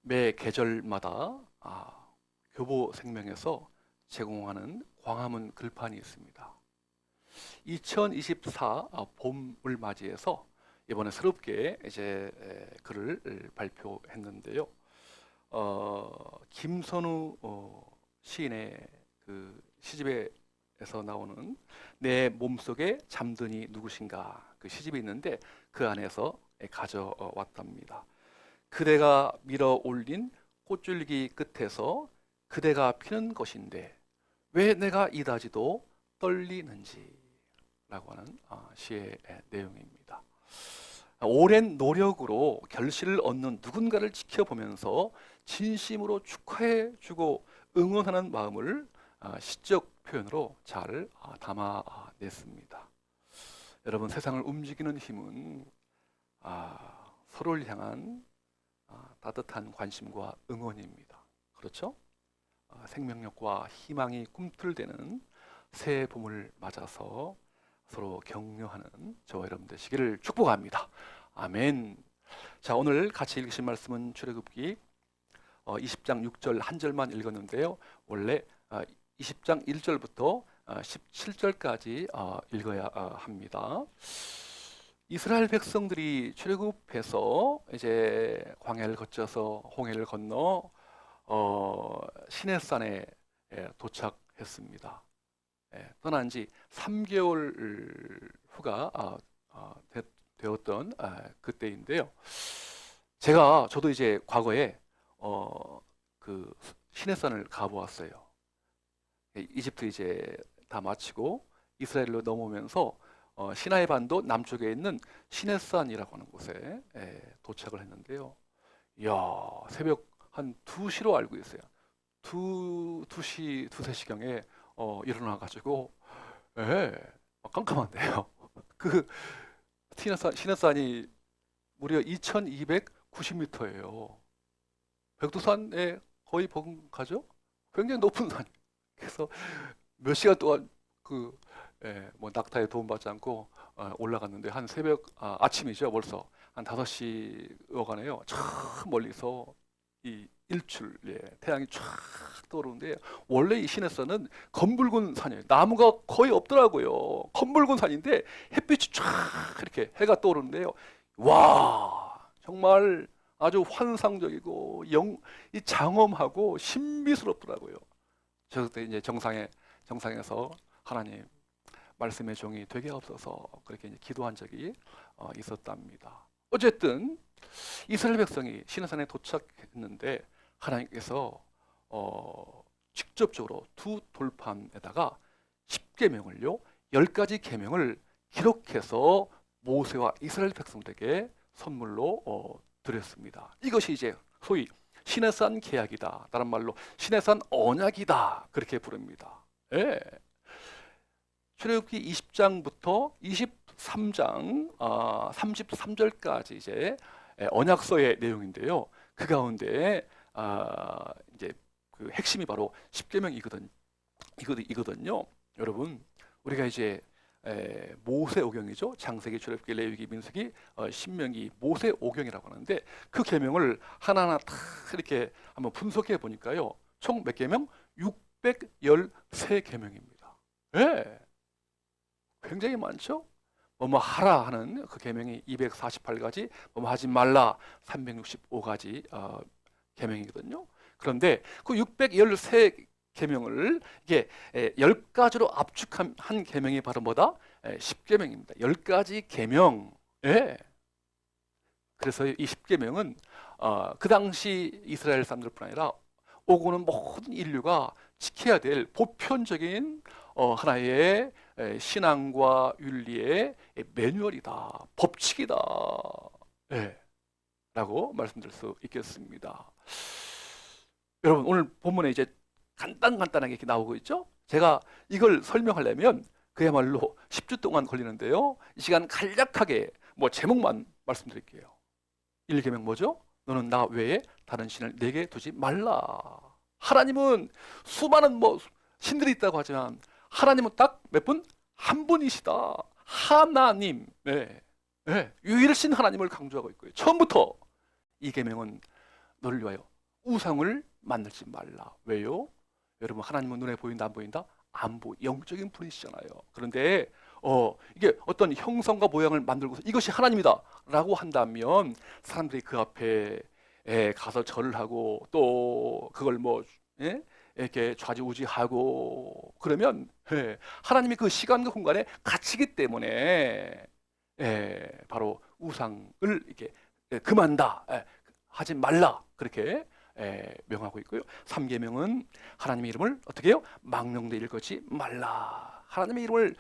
매 계절마다 교보생명에서 제공하는 광화문 글판이 있습니다. 2024 봄을 맞이해서 이번에 새롭게 이제 글을 발표했는데요. 김선우 시인의 그 시집에서 나오는 내 몸속에 잠드니 누구신가, 그 시집이 있는데 그 안에서 가져왔답니다. 그대가 밀어 올린 꽃줄기 끝에서 그대가 피는 것인데 왜 내가 이다지도 떨리는지 라고 하는 시의 내용입니다. 오랜 노력으로 결실을 얻는 누군가를 지켜보면서 진심으로 축하해주고 응원하는 마음을 시적 표현으로 잘 담아냈습니다. 여러분, 세상을 움직이는 힘은 서로를 향한 따뜻한 관심과 응원입니다. 그렇죠? 생명력과 희망이 꿈틀대는 새해 봄을 맞아서 서로 격려하는 저와 여러분 되시기를 축복합니다. 아멘. 자, 오늘 같이 읽으신 말씀은 출애굽기 20장 6절 한 절만 읽었는데요. 원래 20장 1절부터 17절까지 읽어야 합니다. 이스라엘 백성들이 출애굽해서 이제 광야를 거쳐서 홍해를 건너 시내산에 도착했습니다. 떠난 지 3개월 후가 되었던 그때인데요. 저도 이제 과거에 그 시내산을 가보았어요. 이집트 이제 다 마치고 이스라엘로 넘어오면서 시나이 반도 남쪽에 있는 시내산이라고 하는 곳에 도착을 했는데요. 이야, 새벽 한 2시로 알고 있어요. 2시, 3시경에 일어나가지고 깜깜한데요. 그 시내산이 무려 2290m예요. 백두산에 거의 버금가죠? 굉장히 높은 산. 그래서 몇 시간 동안 뭐 낙타에 도움받지 않고 올라갔는데 한 새벽 아침이죠. 벌써 한 5시 어가네요. 저 멀리서 이 일출, 태양이 쫙 떠오르는데, 원래 이 시내산은 검붉은 산이에요. 나무가 거의 없더라고요. 검붉은 산인데 햇빛이 쫙 이렇게 해가 떠오르는데요. 와, 정말 아주 환상적이고 이 장엄하고 신비스럽더라고요. 저 그때 이제 정상에서 하나님, 말씀의 종이 되게 없어서 그렇게 이제 기도한 적이 있었답니다. 어쨌든 이스라엘 백성이 시내산에 도착했는데 하나님께서 직접적으로 두 돌판에다가 10계명을요 10가지 계명을 기록해서 모세와 이스라엘 백성들에게 선물로 드렸습니다. 이것이 이제 소위 시내산 계약이다, 다른 말로 시내산 언약이다, 그렇게 부릅니다. 예. 출애굽기 20장부터 23장 33절까지 이제 언약서의 내용인데요. 그 가운데 이제 그 핵심이 바로 10계명이거든요. 여러분, 우리가 이제 모세오경이죠. 창세기, 출애굽기, 레위기, 민수기, 신명기, 모세오경이라고 하는데 그 계명을 하나하나 다 이렇게 한번 분석해 보니까요. 총 몇 계명? 613계명입니다. 예. 굉장히 많죠? 뭐뭐 하라 하는 그 계명이 248가지, 뭐뭐 하지 말라 365가지 계명이거든요. 그런데 그 613계명을 이게 10가지로 압축한 계명이 바로 뭐다? 10계명입니다. 10가지 계명. 예. 그래서 이 10계명은 그 당시 이스라엘 사람들뿐 아니라 오고는 모든 인류가 지켜야 될 보편적인 하나의 신앙과 윤리의 매뉴얼이다, 법칙이다, 라고 말씀드릴 수 있겠습니다. 여러분, 오늘 본문에 이제 간단하게 이렇게 나오고 있죠? 제가 이걸 설명하려면 그야말로 10주 동안 걸리는데요. 이 시간 간략하게 뭐 제목만 말씀드릴게요. 1계명 뭐죠? 너는 나 외에 다른 신을 내게 두지 말라. 하나님은 수많은 뭐 신들이 있다고 하지만 하나님은 딱 몇 분? 한 분이시다. 하나님. 유일신 하나님을 강조하고 있고요. 처음부터 이 계명은 너를 위하여 우상을 만들지 말라. 왜요? 여러분, 하나님은 눈에 보인다 안 보인다? 안 보이. 영적인 분이시잖아요. 그런데 이게 어떤 형상과 모양을 만들고서 이것이 하나님이다라고 한다면 사람들이 그 앞에 가서 절을 하고 또 그걸 뭐 이렇게 좌지우지하고 그러면 하나님이 그 시간과 공간에 갇히기 때문에 바로 우상을 이렇게 금한다, 하지 말라 그렇게 명하고 있고요. 3계명은 하나님의 이름을 어떻게 해요? 망령되 일컫지 말라. 하나님의 이름을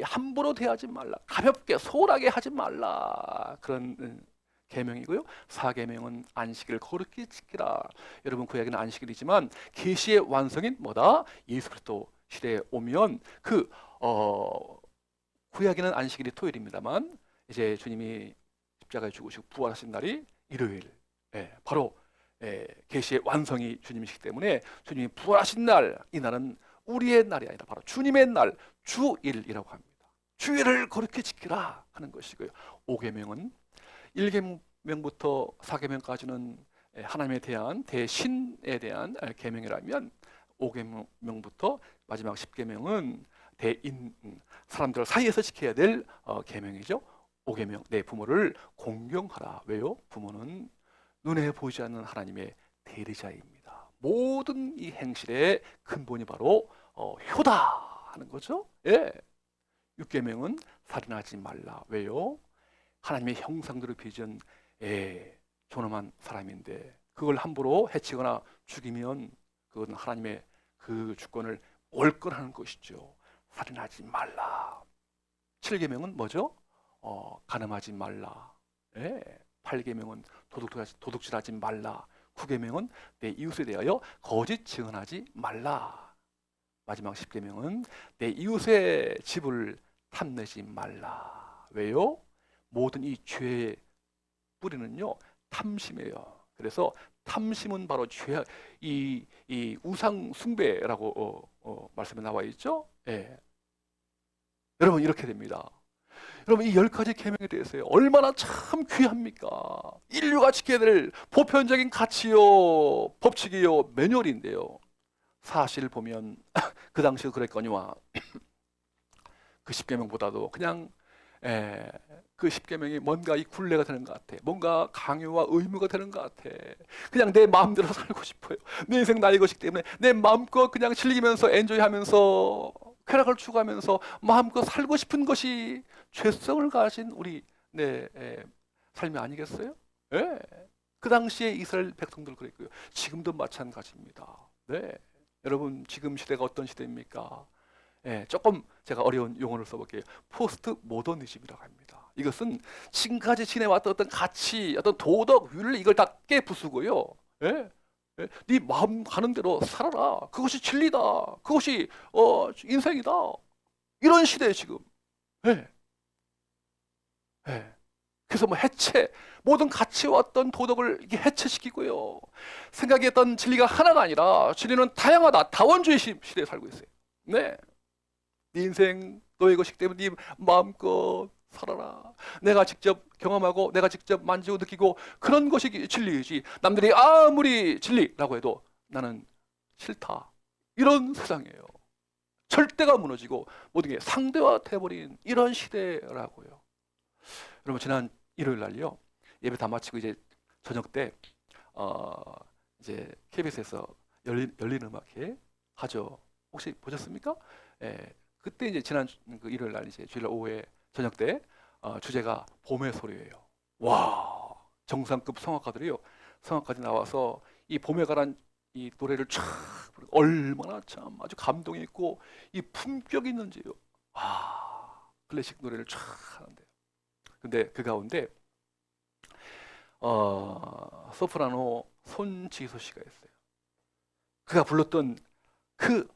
함부로 대하지 말라. 가볍게 소홀하게 하지 말라. 그런 계명이고요. 4계명은 안식일을 거룩히 지키라. 여러분, 구약에는 안식일이지만 계시의 완성인 뭐다? 예수 그리스도 시대에 오면 구약에는 안식일이 토요일입니다만 이제 주님이 십자가에 죽으시고 부활하신 날이 일요일. 바로 계시의 완성이 주님이시기 때문에 주님이 부활하신 날, 이 날은 우리의 날이 아니라 바로 주님의 날, 주일이라고 합니다. 주일을 거룩히 지키라 하는 것이고요. 5계명은 1계명부터 4계명까지는 하나님에 대한 대신에 대한 계명이라면 5계명부터 마지막 10계명은 대인, 사람들 사이에서 지켜야 될 계명이죠. 5계명, 내 부모를 공경하라. 왜요? 부모는 눈에 보이지 않는 하나님의 대리자입니다. 모든 이 행실의 근본이 바로 효다 하는 거죠. 6계명은 살인하지 말라. 왜요? 하나님의 형상대로 빚은 존엄한 사람인데 그걸 함부로 해치거나 죽이면 그건 하나님의 그 주권을 월권하는 것이죠. 살인하지 말라. 7계명은 뭐죠? 간음하지 말라. 8계명은 도둑질하지 말라. 9계명은 내 이웃에 대하여 거짓 증언하지 말라. 마지막 10계명은 내 이웃의 집을 탐내지 말라. 왜요? 모든 이 죄의 뿌리는요 탐심이에요. 그래서 탐심은 바로 죄, 이 우상 숭배라고 말씀에 나와 있죠. 여러분, 이렇게 됩니다. 여러분, 이 10가지 계명에 대해서요 얼마나 참 귀합니까? 인류가 지켜야 될 보편적인 가치요, 법칙이요, 매뉴얼인데요. 사실 보면 그 당시에 그랬거니와 그 10계명보다도 그냥 그 10계명이 뭔가 이 굴레가 되는 것 같아. 뭔가 강요와 의무가 되는 것 같아. 그냥 내 마음대로 살고 싶어요. 내 인생 나의 것이기 때문에 내 마음껏 그냥 즐기면서 엔조이하면서 쾌락을 추구하면서 마음껏 살고 싶은 것이 죄성을 가진 우리 삶이 아니겠어요? 그 당시에 이스라엘 백성들 그랬고요. 지금도 마찬가지입니다. 여러분, 지금 시대가 어떤 시대입니까? 조금 제가 어려운 용어를 써볼게요. 포스트 모더니즘이라고 합니다. 이것은 지금까지 지내왔던 어떤 가치, 어떤 도덕, 윤리 이걸 다 깨부수고요. 네 마음 가는 대로 살아라. 그것이 진리다. 그것이 인생이다. 이런 시대에 지금. 그래서 뭐 모든 가치와 어떤 도덕을 이게 해체시키고요. 생각했던 진리가 하나가 아니라 진리는 다양하다. 다원주의 시대에 살고 있어요. 네 인생 너의 것이기 때문에 네 마음껏 살아라. 내가 직접 경험하고 내가 직접 만지고 느끼고 그런 것이 진리이지 남들이 아무리 진리라고 해도 나는 싫다. 이런 세상이에요. 절대가 무너지고 모든 게 상대화돼버린 이런 시대라고요. 여러분, 지난 일요일 날요 예배 다 마치고 이제 저녁 때 이제 KBS에서 열린 음악회 하죠. 혹시 보셨습니까? 그때 이제 지난 그 일요일 날 이제 주일 오후에 저녁 때 주제가 봄의 소리예요. 와, 정상급 성악가들이요. 성악까지 나와서 이 봄에 관한 이 노래를 쫙 부르고 얼마나 참 아주 감동이 있고 이 품격 있는지요. 클래식 노래를 쫙 하는데요. 근데 그 가운데 소프라노 손지소 씨가 있어요. 그가 불렀던 그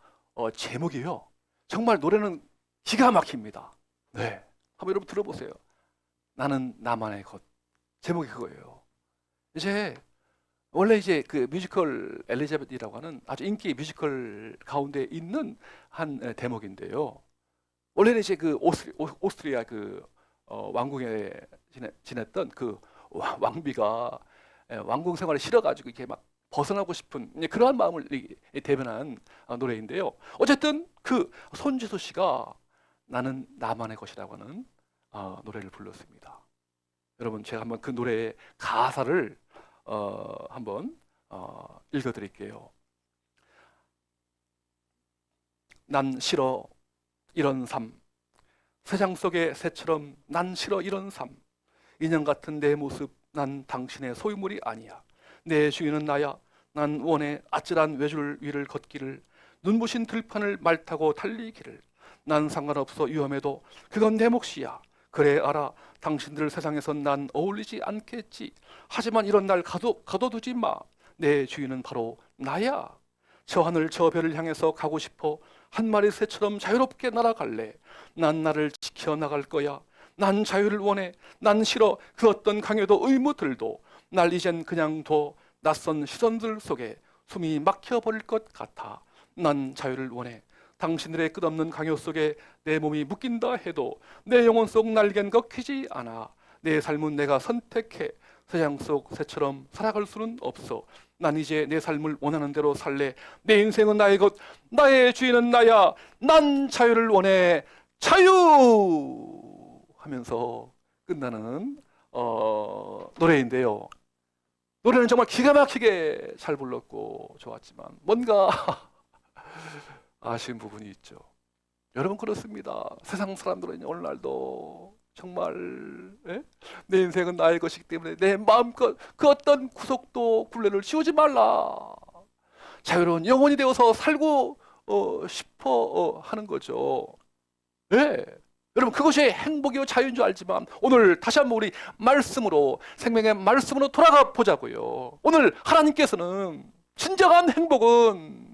제목이요. 정말 노래는 기가 막힙니다. 한번 여러분 들어보세요. 나는 나만의 것. 제목이 그거예요. 이제 원래 이제 그 뮤지컬 엘리자벳이라고 하는 아주 인기 뮤지컬 가운데 있는 한 대목인데요. 원래는 이제 그 오스트리아 그 왕궁에 지냈던 그 왕비가 왕궁 생활에 싫어가지고 이렇게 막 벗어나고 싶은 그러한 마음을 대변한 노래인데요. 어쨌든 그 손지수 씨가 나는 나만의 것이라고 하는 노래를 불렀습니다. 여러분, 제가 한번 그 노래의 가사를 한번 읽어드릴게요. 난 싫어 이런 삶, 세상 속의 새처럼 난 싫어 이런 삶, 인형 같은 내 모습, 난 당신의 소유물이 아니야. 내 주인은 나야. 난 원해 아찔한 외줄 위를 걷기를, 눈부신 들판을 말 타고 달리기를. 난 상관없어 위험해도 그건 내 몫이야. 그래 알아, 당신들 세상에선 난 어울리지 않겠지. 하지만 이런 날 가둬두지 마. 내 주인은 바로 나야. 저 하늘 저 별을 향해서 가고 싶어. 한 마리 새처럼 자유롭게 날아갈래. 난 나를 지켜나갈 거야. 난 자유를 원해. 난 싫어 그 어떤 강요도 의무들도. 날 이젠 그냥 둬. 낯선 시선들 속에 숨이 막혀버릴 것 같아. 난 자유를 원해. 당신들의 끝없는 강요 속에 내 몸이 묶인다 해도 내 영혼 속 날개는 꺾이지 않아. 내 삶은 내가 선택해. 세상 속 새처럼 살아갈 수는 없어. 난 이제 내 삶을 원하는 대로 살래. 내 인생은 나의 것, 나의 주인은 나야. 난 자유를 원해. 자유! 하면서 끝나는 노래인데요. 노래는 정말 기가 막히게 잘 불렀고 좋았지만 뭔가 아쉬운 부분이 있죠. 여러분, 그렇습니다. 세상 사람들은 오늘날도 정말 내 인생은 나의 것이기 때문에 내 마음껏 그 어떤 구속도 굴레를 씌우지 말라. 자유로운 영혼이 되어서 살고 싶어 하는 거죠. 네. 여러분, 그것이 행복이요 자유인 줄 알지만 오늘 다시 한번 우리 말씀으로, 생명의 말씀으로 돌아가 보자고요. 오늘 하나님께서는 진정한 행복은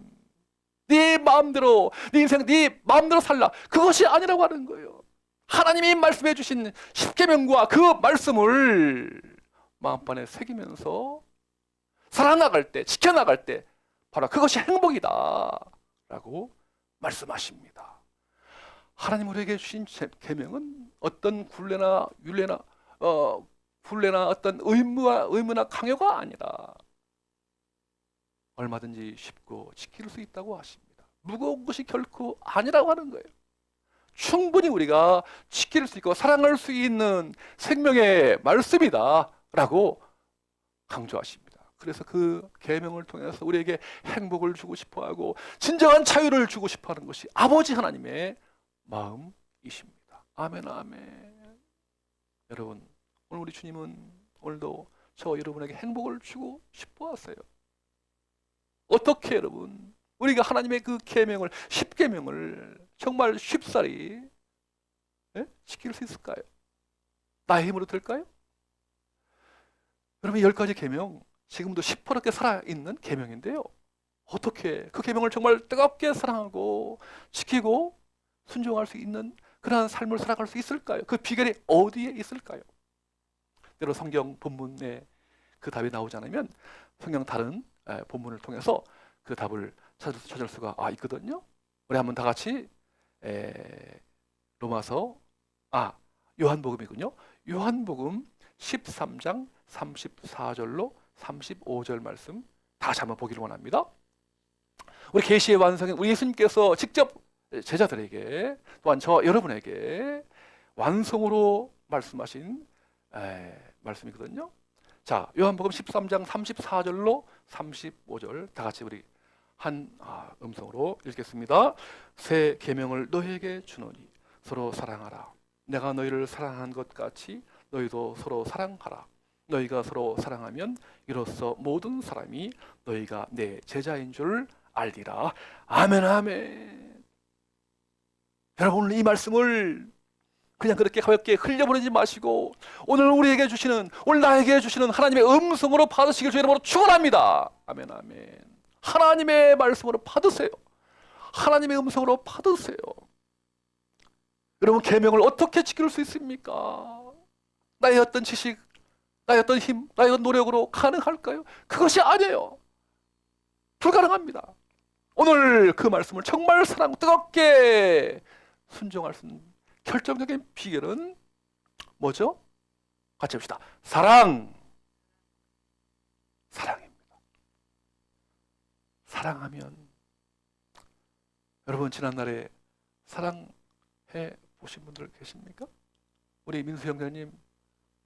네 마음대로, 네 인생 네 마음대로 살라, 그것이 아니라고 하는 거예요. 하나님이 말씀해 주신 십계명과 그 말씀을 마음판에 새기면서 살아나갈 때, 지켜나갈 때 바로 그것이 행복이다 라고 말씀하십니다. 하나님 우리에게 주신 계명은 어떤 굴레나 율례나 굴레나 어떤 의무나 강요가 아니라 얼마든지 쉽고 지킬 수 있다고 하십니다. 무거운 것이 결코 아니라고 하는 거예요. 충분히 우리가 지킬 수 있고 사랑할 수 있는 생명의 말씀이다 라고 강조하십니다. 그래서 그 계명을 통해서 우리에게 행복을 주고 싶어하고 진정한 자유를 주고 싶어하는 것이 아버지 하나님의 마음이십니다. 아멘, 아멘. 여러분, 오늘 우리 주님은 오늘도 저 여러분에게 행복을 주고 싶어 하세요. 어떻게 여러분, 우리가 하나님의 그 계명을, 십계명을 정말 쉽사리 지킬 수 있을까요? 나의 힘으로 될까요? 여러분, 10가지 계명 지금도 시퍼렇게 살아있는 계명인데요, 어떻게 그 계명을 정말 뜨겁게 사랑하고 지키고 순종할 수 있는 그러한 삶을 살아갈 수 있을까요? 그 비결이 어디에 있을까요? 때로 성경 본문에 그 답이 나오지 않으면 성경 다른 본문을 통해서 그 답을 찾을 수가 있거든요. 우리 한번 다 같이 요한복음이군요. 요한복음 13장 34절로 35절 말씀 다시 한번 보기를 원합니다. 우리 계시의 완성인 우리 예수님께서 직접 제자들에게, 또한 저 여러분에게 완성으로 말씀하신 말씀이거든요. 자, 요한복음 13장 34절로 35절 다 같이 우리 한 음성으로 읽겠습니다. 새 계명을 너희에게 주노니 서로 사랑하라. 내가 너희를 사랑한 것 같이 너희도 서로 사랑하라. 너희가 서로 사랑하면 이로써 모든 사람이 너희가 내 제자인 줄 알리라. 아멘, 아멘. 여러분, 오늘 이 말씀을 그냥 그렇게 가볍게 흘려보내지 마시고 오늘 우리에게 주시는, 오늘 나에게 주시는 하나님의 음성으로 받으시길 주의 이름으로 축원합니다. 아멘, 아멘. 하나님의 말씀으로 받으세요. 하나님의 음성으로 받으세요. 여러분, 계명을 어떻게 지킬 수 있습니까? 나의 어떤 지식, 나의 어떤 힘, 나의 어떤 노력으로 가능할까요? 그것이 아니에요. 불가능합니다. 오늘 그 말씀을 정말 뜨겁게 순종할 수 있는 결정적인 비결은 뭐죠? 같이 봅시다. 사랑. 사랑입니다. 사랑하면 여러분 지난날에 사랑해 보신 분들 계십니까? 우리 민수 형제님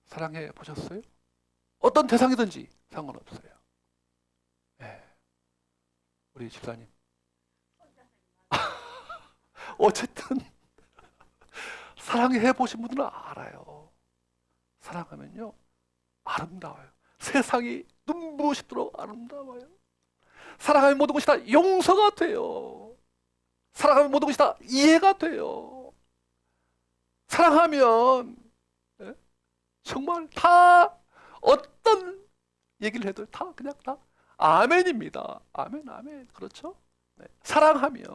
사랑해 보셨어요? 어떤 대상이든지 상관없어요. 네. 우리 집사님 어쨌든 사랑해 보신 분들은 알아요. 사랑하면요 아름다워요. 세상이 눈부시도록 아름다워요. 사랑하면 모든 것이 다 용서가 돼요. 사랑하면 모든 것이 다 이해가 돼요. 사랑하면 정말 다 어떤 얘기를 해도 다 그냥 다 아멘입니다. 아멘, 아멘. 그렇죠? 네. 사랑하면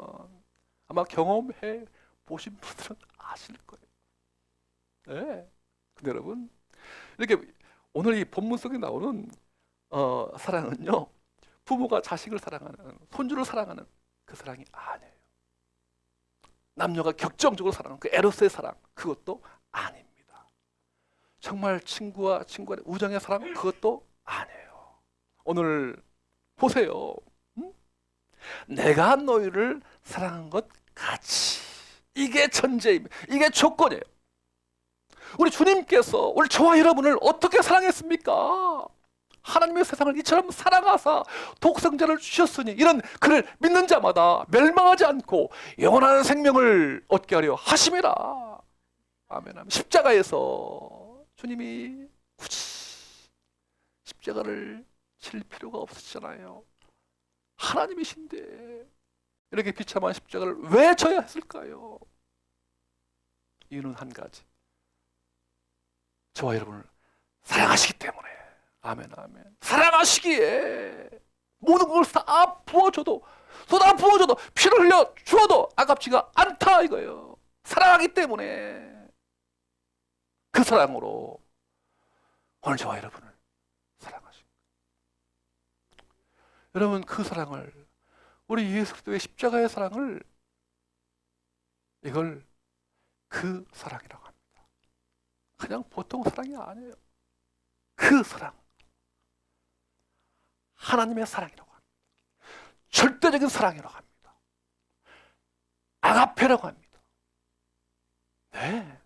아마 경험해 보신 분들은 아실 거예요. 네. 근데 여러분 이렇게 오늘 이 본문 속에 나오는 사랑은요 부모가 자식을 사랑하는, 손주를 사랑하는 그 사랑이 아니에요. 남녀가 격정적으로 사랑하는 그 에로스의 사랑, 그것도 아닙니다. 정말 친구와 친구 간의 우정의 사랑, 그것도 아니에요. 오늘 보세요. 내가 너희를 사랑한 것 같이. 이게 전제입니다. 이게 조건이에요. 우리 주님께서 우리 저와 여러분을 어떻게 사랑했습니까? 하나님의 세상을 이처럼 사랑하사 독생자를 주셨으니 이런 그를 믿는 자마다 멸망하지 않고 영원한 생명을 얻게 하려 하심이라. 아멘. 아멘. 십자가에서 주님이 굳이 십자가를 칠 필요가 없으시잖아요. 하나님이신데 이렇게 비참한 십자가를 왜 져야 했을까요? 이유는 한 가지. 저와 여러분을 사랑하시기 때문에. 아멘, 아멘. 사랑하시기에 모든 것을 다 부어줘도, 쏟아 부어줘도, 피를 흘려 주어도 아깝지가 않다 이거예요. 사랑하기 때문에. 그 사랑으로 오늘 저와 여러분을 사랑하십니다. 여러분 그 사랑을, 우리 예수 그리스도의 십자가의 사랑을, 이걸 그 사랑이라고 합니다. 그냥 보통 사랑이 아니에요. 그 사랑, 하나님의 사랑이라고 합니다. 절대적인 사랑이라고 합니다. 아가페라고 합니다. 네,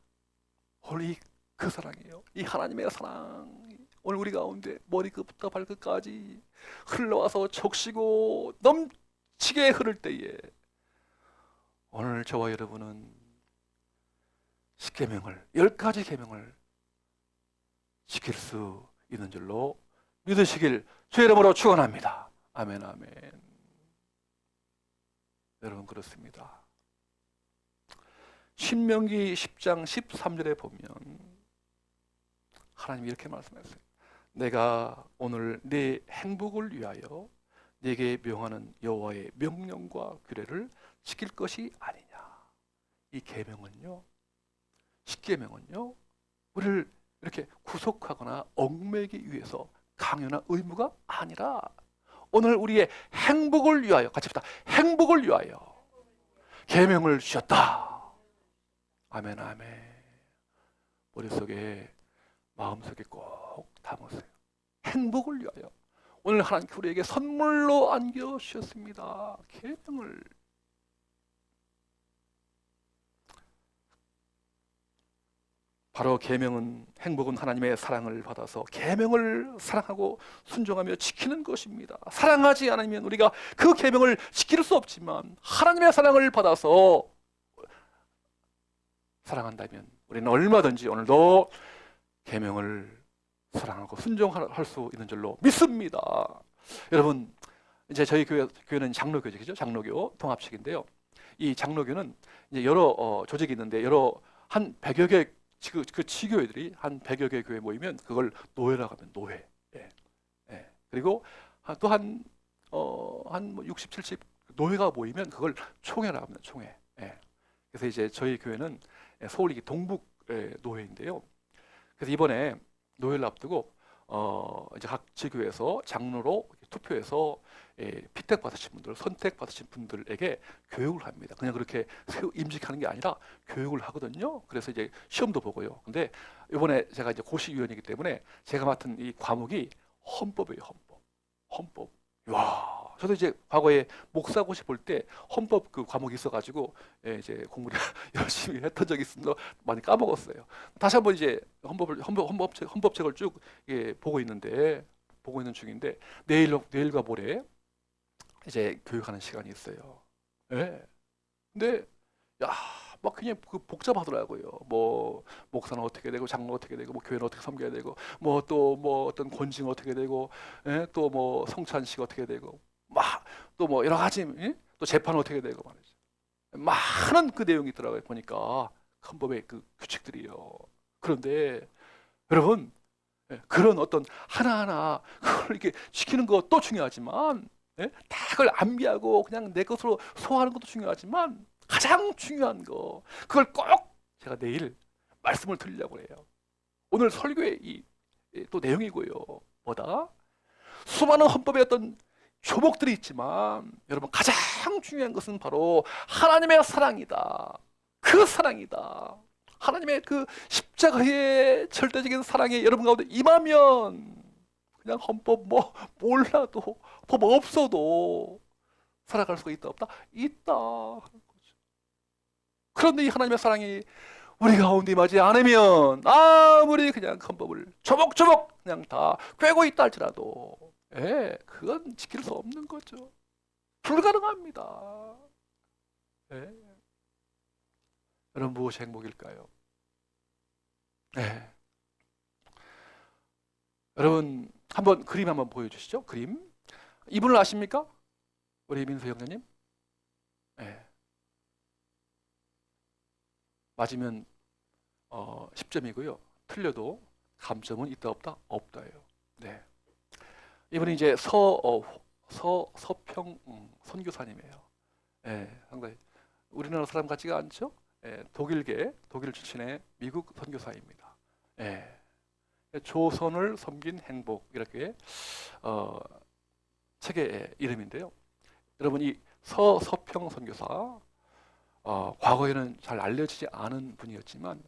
오늘 그 사랑이에요. 이 하나님의 사랑, 오늘 우리 가운데 머리끝부터 발끝까지 흘러와서 적시고 넘치게 흐를 때에 오늘 저와 여러분은 10계명을, 10가지 계명을 지킬 수 있는 줄로 믿으시길 주의 이름으로 축원합니다. 아멘, 아멘. 여러분 그렇습니다. 신명기 10장 13절에 보면 하나님이 이렇게 말씀하셨어요. 내가 오늘 네 행복을 위하여 네게 명하는 여호와의 명령과 규례를 지킬 것이 아니냐. 이 계명은요, 10계명은요, 우리를 이렇게 구속하거나 얽매기 위해서 강요나 의무가 아니라 오늘 우리의 행복을 위하여, 같이 합시다. 행복을 위하여 계명을 주셨다. 아멘, 아멘. 머릿속에, 마음속에 꼭 담으세요. 행복을 위하여 오늘 하나님께 우리에게 선물로 안겨주셨습니다. 계명을. 바로 계명은, 행복은 하나님의 사랑을 받아서 계명을 사랑하고 순종하며 지키는 것입니다. 사랑하지 않으면 우리가 그 계명을 지킬 수 없지만 하나님의 사랑을 받아서 사랑한다면 우리는 얼마든지 오늘도 계명을 사랑하고 순종할 수 있는 줄로 믿습니다. 여러분, 이제 저희 교회는 장로교죠, 장로교 통합식인데요. 이 장로교는 이제 여러 조직이 있는데 한 100여 개 그 지교회들이 한 100여 개 교회 모이면 그걸 노회라고 하면 노회. 예. 예. 그리고 또 한 60, 70 노회가 모이면 그걸 총회라고 합니다. 총회. 예. 그래서 이제 저희 교회는 서울 이게 동북 노회인데요. 그래서 이번에 노회를 앞두고 이제 각 지교에서 장로로 투표해서 피택 받으신 분들, 선택 받으신 분들에게 교육을 합니다. 그냥 그렇게 임직하는 게 아니라 교육을 하거든요. 그래서 이제 시험도 보고요. 근데 이번에 제가 이제 고시위원이기 때문에 제가 맡은 이 과목이 헌법이에요, 헌법. 헌법. 와, 저도 이제 과거에 목사고시 볼 때 헌법 그 과목이 있어가지고 이제 공부를 열심히 했던 적이 있습니다. 많이 까먹었어요. 다시 한번 이제 헌법책을 쭉 보고 있는 중인데 내일과 모레 이제 교육하는 시간이 있어요. 예. 근데 야, 막 그냥 그 복잡하더라고요. 뭐 목사는 어떻게 되고 장로 어떻게 되고 뭐 교회는 어떻게 섬겨야 되고 뭐 또 뭐 어떤 권징 어떻게 되고 또 뭐 성찬식 어떻게 되고 막 또 뭐 여러 가지 또 재판 어떻게 되고 말이죠. 많은 그 내용이 있더라고요. 보니까 헌법의 그 규칙들이요. 그런데 여러분 그런 어떤 하나하나 그걸 이렇게 지키는 것도 중요하지만 다 그걸 암비하고 그냥 내 것으로 소화하는 것도 중요하지만 가장 중요한 거 그걸 꼭 제가 내일 말씀을 드리려고 해요. 오늘 설교의 또 내용이고요. 뭐다? 수많은 헌법의 어떤 조목들이 있지만 여러분 가장 중요한 것은 바로 하나님의 사랑이다. 그 사랑이다. 하나님의 그 십자가의 절대적인 사랑이 여러분 가운데 임하면 그냥 헌법 뭐 몰라도 법 없어도 살아갈 수가 있다 없다? 있다. 그런데 이 하나님의 사랑이 우리 가운데 임하지 않으면 아무리 그냥 헌법을 조목조목 그냥 다 꿰고 있다 할지라도 그건 지킬 수 없는 거죠. 불가능합니다. 여러분 무엇이 행복일까요? 여러분 한번 그림 한번 보여주시죠. 그림. 이분을 아십니까? 우리 민수 형제님. 맞으면 10점이고요. 틀려도 감점은 있다 없다? 없다예요. 네. 이분이 이제 서평 선교사님이에요. 상당히 우리나라 사람 같지가 않죠? 독일 출신의 미국 선교사입니다. 조선을 섬긴 행복 이렇게 책의 이름인데요. 여러분 이 서평 선교사 과거에는 잘 알려지지 않은 분이었지만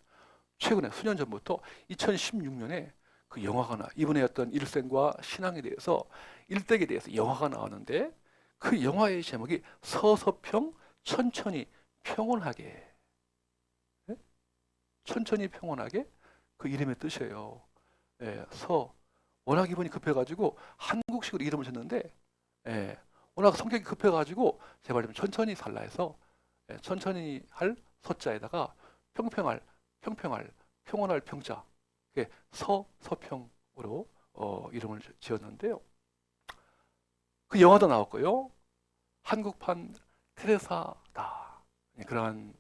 최근에 수년 전부터 2016년에 그 영화가 이분의 어떤 일생과 신앙에 대해서 일대기에 대해서 영화가 나왔는데 그 영화의 제목이 서서평 천천히 평온하게 천천히 평온하게 그 이름의 뜻이에요. 워낙 이분이 급해가지고 한국식으로 이름을 졌는데 워낙 성격이 급해가지고 제발 좀 천천히 살라 해서 천천히 할 서자에다가 평평할 평온할 평자 서평으로 이름을 지었는데요. 그 영화도 나왔고요. 한국판 테레사다 그러한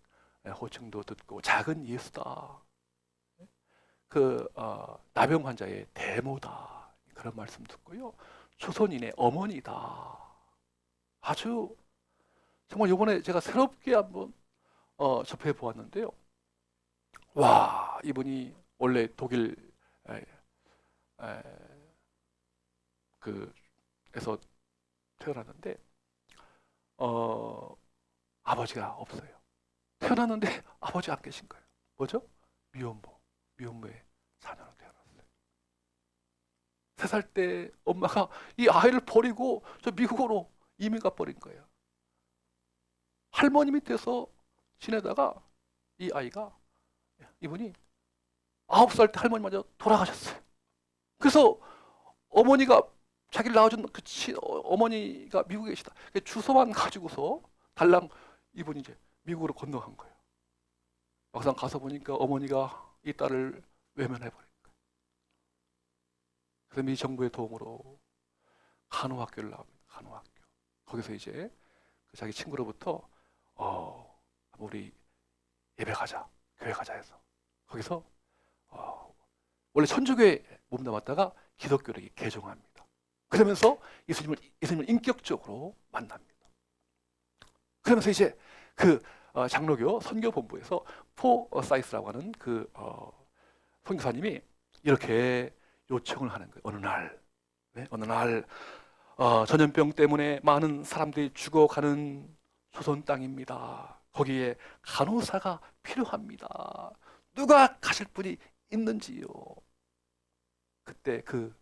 호칭도 듣고 작은 예수다. 그 나병 환자의 대모다 그런 말씀 듣고요. 조선인의 어머니다. 아주 정말 이번에 제가 새롭게 한번 접해 보았는데요. 와, 이분이 원래 독일 그에서 태어났는데 아버지가 없어요. 태어났는데 아버지가 안 계신 거예요. 뭐죠? 미혼모의 자녀로 태어났어요. 3살 때 엄마가 이 아이를 버리고 저 미국으로 이민 가버린 거예요. 할머니 밑에서 지내다가 이분이 9살 때 할머니마저 돌아가셨어요. 그래서 어머니가 자기를 낳아준 어머니가 미국에 계시다. 주소만 가지고서 달랑 이분이 이제 미국으로 건너간 거예요. 막상 가서 보니까 어머니가 이 딸을 외면해버린 거예요. 그래서 미 정부의 도움으로 간호학교를 나옵니다. 간호학교. 거기서 이제 자기 친구로부터 우리 예배 가자, 교회 가자 해서 거기서 원래 천주교에 몸담았다가 기독교를 개종합니다. 그러면서 예수님을 인격적으로 만납니다. 그러면서 이제 그 장로교 선교본부에서 포사이스라고 하는 그 선교사님이 이렇게 요청을 하는 거예요. 어느 날 전염병 때문에 많은 사람들이 죽어가는 조선 땅입니다. 거기에 간호사가 필요합니다. 누가 가실 분이 있는지요? 그때 그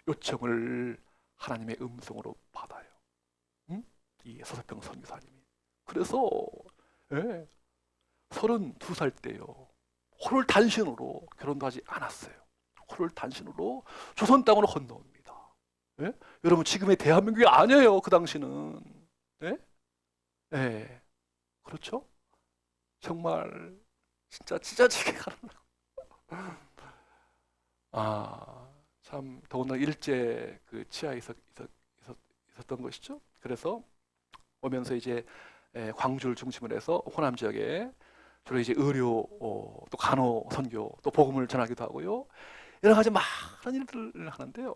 요청을 하나님의 음성으로 받아요. 응? 이 서서평 선교사님이. 그래서 32살 때요. 홀을 단신으로 결혼도 하지 않았어요. 홀을 단신으로 조선 땅으로 건너옵니다. 예? 여러분 지금의 대한민국이 아니에요. 그 당시는. 예? 예. 그렇죠? 정말 진짜 찢어지게 가는. 참 더군다나 일제 그 치하에 있었던 것이죠. 그래서 오면서 이제 광주를 중심으로 해서 호남 지역에 주로 이제 의료, 또 간호 선교, 또 복음을 전하기도 하고요. 여러 가지 많은 일들을 하는데요.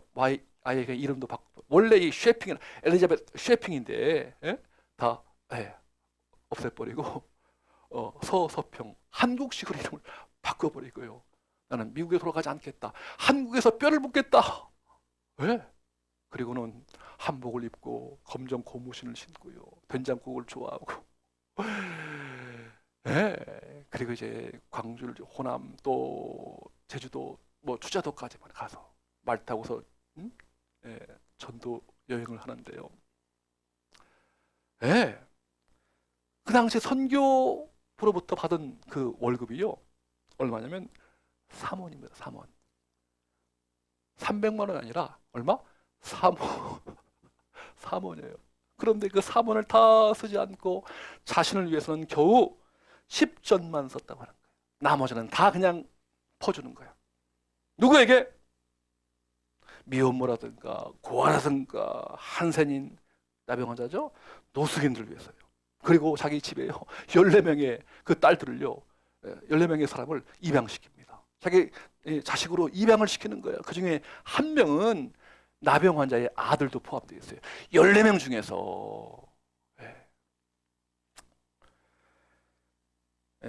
아이의 이름도 바꾸고 원래 이 쉐핑은 엘리자베스 쉐핑인데 다 없애버리고 서서평 한국식으로 이름을 바꿔버리고요. 나는 미국에 돌아가지 않겠다. 한국에서 뼈를 묻겠다. 왜? 그리고는 한복을 입고 검정 고무신을 신고요. 된장국을 좋아하고. 그리고 이제 광주, 호남, 또 제주도, 뭐 추자도까지 가서 말 타고서 전도 여행을 하는데요. 그 당시 선교부로부터 받은 그 월급이요. 얼마냐면 3원입니다. 3원. 300만 원이 아니라 얼마? 3원. 3원이에요. 그런데 그 3원을 다 쓰지 않고 자신을 위해서는 겨우 10전만 썼다고 하는 거예요. 나머지는 다 그냥 퍼주는 거예요. 누구에게? 미혼모라든가 고아라든가 한센인 나병 환자죠. 노숙인들 위해서요. 그리고 자기 집에요 14명의 그 딸들을요 14명의 사람을 입양시킵니다. 자기 자식으로 입양을 시키는 거예요. 그 중에 한 명은 나병 환자의 아들도 포함되어 있어요. 14명 중에서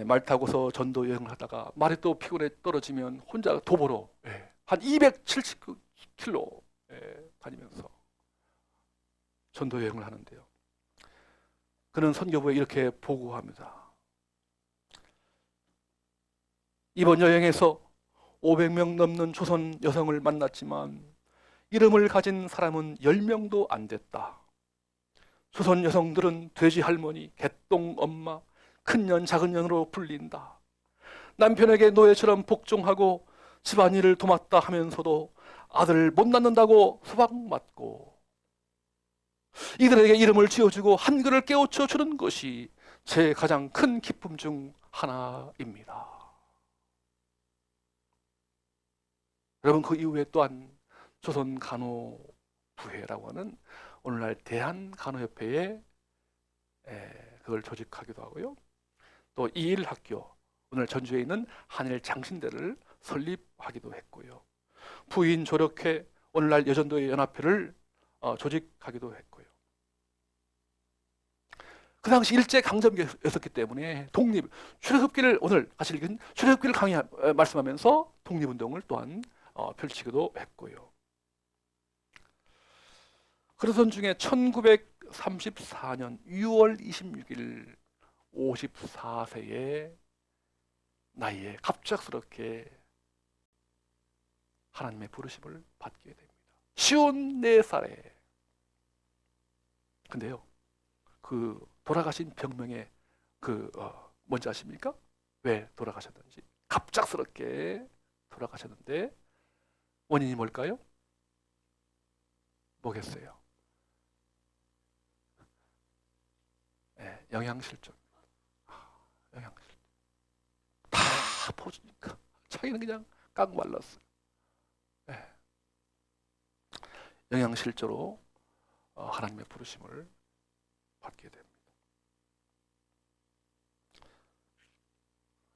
말 타고서 전도 여행을 하다가 말이 또 피곤해 떨어지면 혼자 도보로 한 270km 다니면서 전도 여행을 하는데요. 그는 선교부에 이렇게 보고합니다. 이번 여행에서 500명 넘는 조선 여성을 만났지만 이름을 가진 사람은 10명도 안 됐다. 조선 여성들은 돼지 할머니, 개똥 엄마, 큰년 작은년으로 불린다. 남편에게 노예처럼 복종하고 집안일을 도맡다 하면서도 아들 못 낳는다고 수박 맞고 이들에게 이름을 지어주고 한글을 깨우쳐 주는 것이 제 가장 큰 기쁨 중 하나입니다. 여러분 그 이후에 또한 조선 간호부회라고 하는 오늘날 대한간호협회에 그걸 조직하기도 하고요. 또 이일학교, 오늘 전주에 있는 한일 장신대를 설립하기도 했고요. 부인 조력회, 오늘날 여전도의 연합회를 조직하기도 했고요. 그 당시 일제 강점기였었기 때문에 독립, 출애굽기를 오늘 같이 읽은 출애굽기를 말씀하면서 독립운동을 또한 펼치기도 했고요. 그러던 중에 1934년 6월 26일 54세의 나이에 갑작스럽게 하나님의 부르심을 받게 됩니다. 54살에. 근데요, 그 돌아가신 병명의 뭔지 아십니까? 왜 돌아가셨는지. 갑작스럽게 돌아가셨는데 원인이 뭘까요? 뭐겠어요? 영양실조. 영양실조. 다 퍼주니까 자기는 그냥 깡 말랐어요. 영양실조로 하나님의 부르심을 받게 됩니다.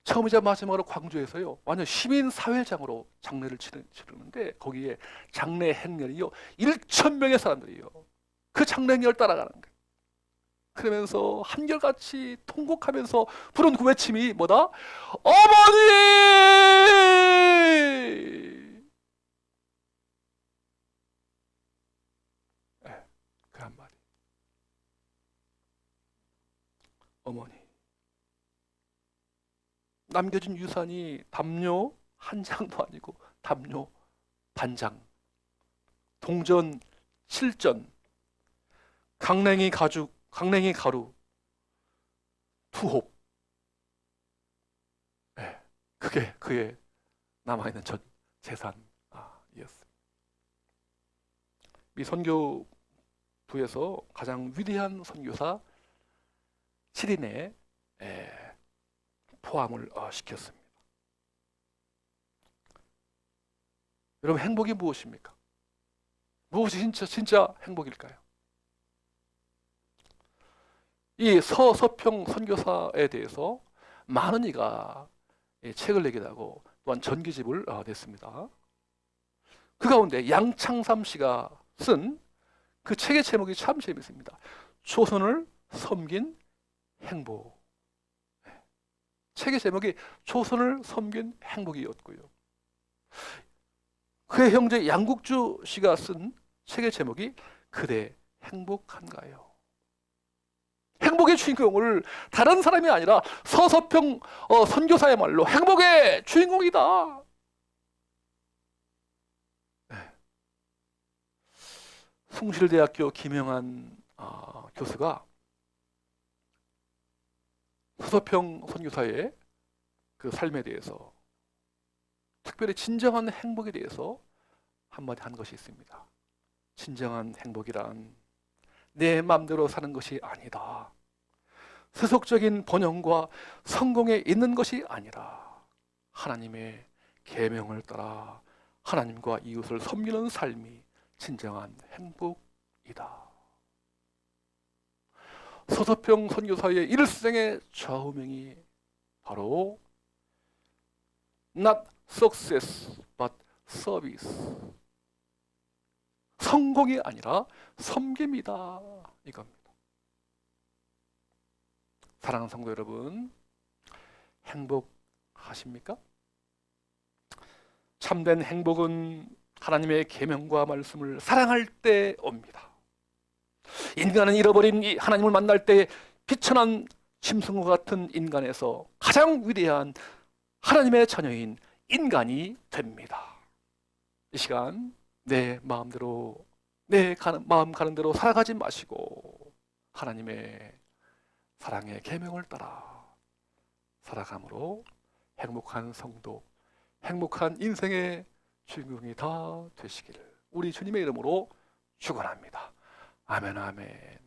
처음이자 마지막으로 광주에서요 완전 시민사회장으로 장례를 치르는데 거기에 장례 행렬이요 1,000명의 사람들이요 그 장례 행렬 따라가는 거예요. 그러면서 한결같이 통곡하면서 부른 그 외침이 뭐다? 어머니! 그 한마디. 어머니. 남겨진 유산이 담요 한 장도 아니고 담요 반장. 동전 실전, 강냉이 가루, 투홉. 네, 그게 그의 남아있는 전 재산이었습니다. 이 선교부에서 가장 위대한 선교사 7인에 포함을 시켰습니다. 여러분, 행복이 무엇입니까? 무엇이 진짜 행복일까요? 이 서서평 선교사에 대해서 많은 이가 책을 내기도 하고 또한 전기집을 냈습니다. 그 가운데 양창삼 씨가 쓴 그 책의 제목이 참 재밌습니다. 조선을 섬긴 행복. 책의 제목이 조선을 섬긴 행복이었고요. 그의 형제 양국주 씨가 쓴 책의 제목이 그대 행복한가요? 행복의 주인공을 다른 사람이 아니라 서서평 선교사의 말로 행복의 주인공이다. 숭실대학교 김영한 교수가 서서평 선교사의 그 삶에 대해서, 특별히 진정한 행복에 대해서 한마디 한 것이 있습니다. 진정한 행복이란 내 마음대로 사는 것이 아니다. 세속적인 번영과 성공에 있는 것이 아니라 하나님의 계명을 따라 하나님과 이웃을 섬기는 삶이 진정한 행복이다. 서서평 선교사의 일생의 좌우명이 바로 Not success but service. 성공이 아니라 섬김이다, 이겁니다. 사랑하는 성도 여러분, 행복하십니까? 참된 행복은 하나님의 계명과 말씀을 사랑할 때 옵니다. 인간은 잃어버린 이 하나님을 만날 때 비천한 짐승과 같은 인간에서 가장 위대한 하나님의 자녀인 인간이 됩니다. 이 시간 내 마음대로, 내 마음 가는 대로 살아가지 마시고 하나님의 사랑의 계명을 따라 살아감으로 행복한 성도, 행복한 인생의 주인공이 다 되시기를 우리 주님의 이름으로 축원합니다. 아멘, 아멘.